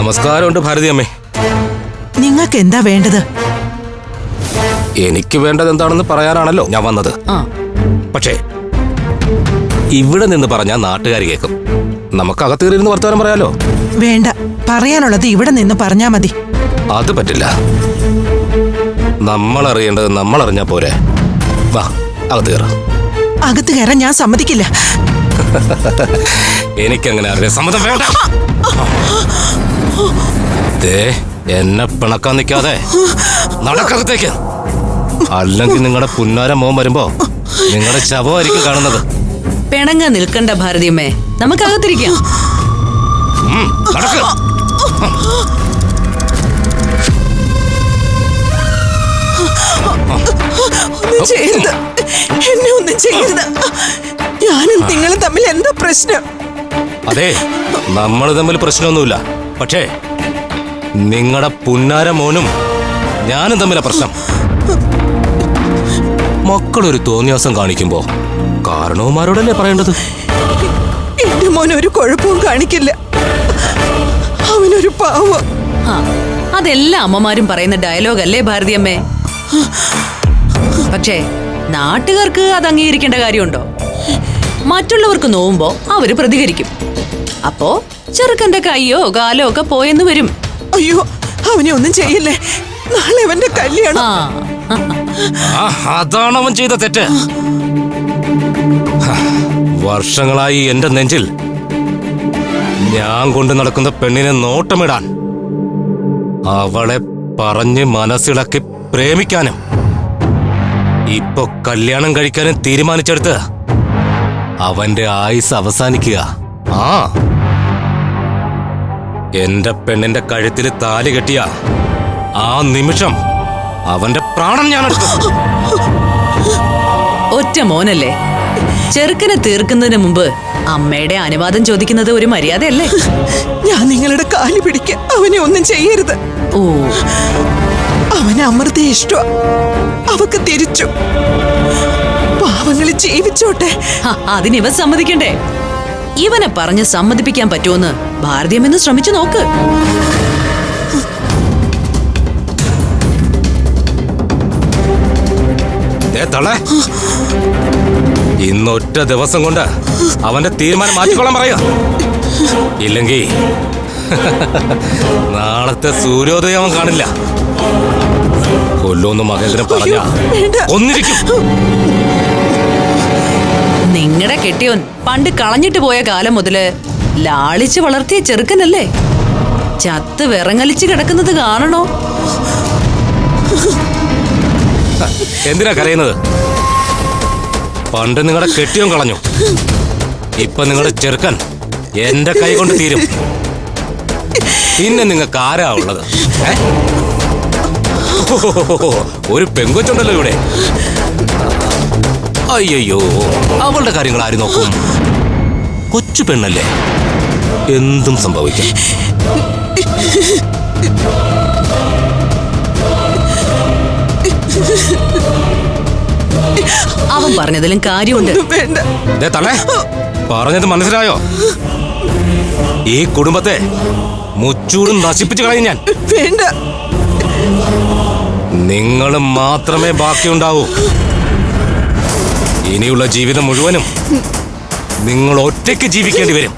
നമസ്കാരമുണ്ട് ഭാരതിയമ്മേ. നിങ്ങൾക്ക് എന്താ വേണ്ടത്? എനിക്ക് വേണ്ടത് എന്താണെന്ന് പറയാനാണല്ലോ ഞാൻ വന്നത്. പക്ഷേ ഇവിടെ നിന്ന് പറഞ്ഞാൽ നാട്ടുകാർ കേൾക്കും. നമുക്ക് അകത്തേറിയിരുന്ന് വർത്തമാനം പറയാലോ. വേണ്ട, പറയാനുള്ളത് ഇവിടെ നിന്ന് പറഞ്ഞാ മതി. അത് പറ്റില്ല. നമ്മൾ അറിയേണ്ടത് നമ്മൾ അറിഞ്ഞാ പോരെ. വാ, അകത്ത് കയറാം. അകത്ത് കയറാൻ ഞാൻ സമ്മതിക്കില്ല. എനിക്കങ്ങനെ അറിയാൻ സമ്മതം വേണ്ട. എന്നെ പിണക്കാൻ നിൽക്കാതെ നടക്കകത്തേക്ക്. അല്ലെങ്കിൽ നിങ്ങളുടെ പുന്നാര മോൻ വരുമ്പോ നിങ്ങളുടെ ശവമായിരിക്കും കാണുന്നത്. പിണങ്ങ നിൽക്കണ്ട ഭാരതിയമ്മേ, നമുക്കകത്തിരിക്കാം. നടക്ക്. ഒന്നും ചെയ്യരുത്, എന്നെ ഒന്നും ചെയ്യരുത്. ഞാനും നിങ്ങളും തമ്മിൽ എന്താ പ്രശ്നം? അതെ, നമ്മൾ തമ്മിൽ പ്രശ്നമൊന്നുമില്ല. പക്ഷേ നിങ്ങളുടെ പുന്നാര മോനും ഞാനും തമ്മിലാ പ്രശ്നം. മക്കളൊരു തോന്നിയാസം കാണിക്കുമ്പോ കാരണവന്മാരോടല്ലേ പറയേണ്ടത്? എന്റെ മോൻ ഒരു കുഴപ്പവും കാണിക്കില്ല. അവനൊരു പാവം. അതെല്ലാ അമ്മമാരും പറയുന്ന ഡയലോഗ് അല്ലേ ഭാരതിയമ്മേ? പക്ഷേ നാട്ടുകാർക്ക് അത് അംഗീകരിക്കേണ്ട കാര്യമുണ്ടോ? മറ്റുള്ളവർക്ക് നോവുമ്പോ അവര് പ്രതികരിക്കും. അപ്പോ ചെറുക്കന്റെ കയ്യോ കാലോ ഒക്കെ പോയെന്ന് വരും. അയ്യോ, അവനെ ഒന്നും ചെയ്യില്ലേ. നാളെ അവന്റെ കല്യാണം. അതാണ് അവൻ ചെയ്ത തെറ്റ്. വർഷങ്ങളായി എന്റെ നെഞ്ചിൽ ഞാൻ കൊണ്ട് നടക്കുന്ന പെണ്ണിനെ നോട്ടമിടാൻ, അവളെ പറഞ്ഞ് മനസ്സിളക്കി പ്രേമിക്കാനും ഇപ്പൊ കല്യാണം കഴിക്കാനും തീരുമാനിച്ചെടുത്ത് അവന്റെ ആയുസ് അവസാനിക്കുക. എന്റെ പെണ്ണിന്റെ കഴുത്തിൽ താലി കെട്ടിയ ആ നിമിഷം അവന്റെ പ്രാണൻ ഞാൻ എടുക്കും. ഒറ്റ മോനല്ലേ, ചെറുക്കനെ തീർക്കുന്നതിന് മുമ്പ് അമ്മയുടെ അനുവാദം ചോദിക്കുന്നത് ഒരു മര്യാദയല്ലേ? ഞാൻ നിങ്ങളുടെ കാല് പിടിക്കാൻ. അവനെ ഒന്നും ചെയ്യരുത്. ഓ, അവന് അമൃത ഇഷ്ട. അവക്ക് തിരിച്ചു. പാവങ്ങള് ജീവിച്ചോട്ടെ. അതിനിവ സമ്മതിക്കണ്ടേ? ഇവനെ പറഞ്ഞ് സമ്മതിപ്പിക്കാൻ പറ്റുമെന്ന് ഭാരതീയമെന്ന് ശ്രമിച്ചു നോക്ക്. ഇന്നൊറ്റ ദിവസം കൊണ്ട് അവന്റെ തീരുമാനം മാറ്റിക്കൊള്ളാൻ പറയുക. ഇല്ലെങ്കിൽ നാളത്തെ സൂര്യോദയം അവൻ കാണില്ല. കൊല്ലൂന്ന് മഹേന്ദ്രൻ പറഞ്ഞ ഒന്നിരിക്കും. നിങ്ങളുടെ കെട്ടിയോൻ പണ്ട് കളഞ്ഞിട്ട് പോയ കാലം മുതല് ലാളിച്ച് വളർത്തിയ ചെറുക്കനല്ലേ? ചത്ത് വിറങ്ങലിച്ച് കിടക്കുന്നത് കാണണോ? എന്തിനാ കരയുന്നത്? പണ്ട് നിങ്ങളുടെ കെട്ടിയോൻ കളഞ്ഞു. ഇപ്പൊ നിങ്ങളുടെ ചെറുക്കൻ എന്റെ കൈ കൊണ്ട് തീരും. പിന്നെ നിങ്ങൾക്ക് ആരാ ഉള്ളത്? ഒരു പെങ്കൊച്ചുണ്ടല്ലോ ഇവിടെ. അയ്യോ, അവളുടെ കാര്യങ്ങൾ ആര് നോക്കും? കൊച്ചു പെണ്ണല്ലേ, എന്തും സംഭവിക്കും. അവൻ പറഞ്ഞതിലും കാര്യമുണ്ട്. പറഞ്ഞത് മനസ്സിലായോ? ഈ കുടുംബത്തെ മുച്ചൂടും നശിപ്പിച്ചു കളയും ഞാൻ. വേണ്ട, നിങ്ങൾ മാത്രമേ ബാക്കിയുണ്ടാവൂ. ഇനിയുള്ള ജീവിതം മുഴുവനും നിങ്ങൾ ഒറ്റയ്ക്ക് ജീവിക്കേണ്ടി വരും.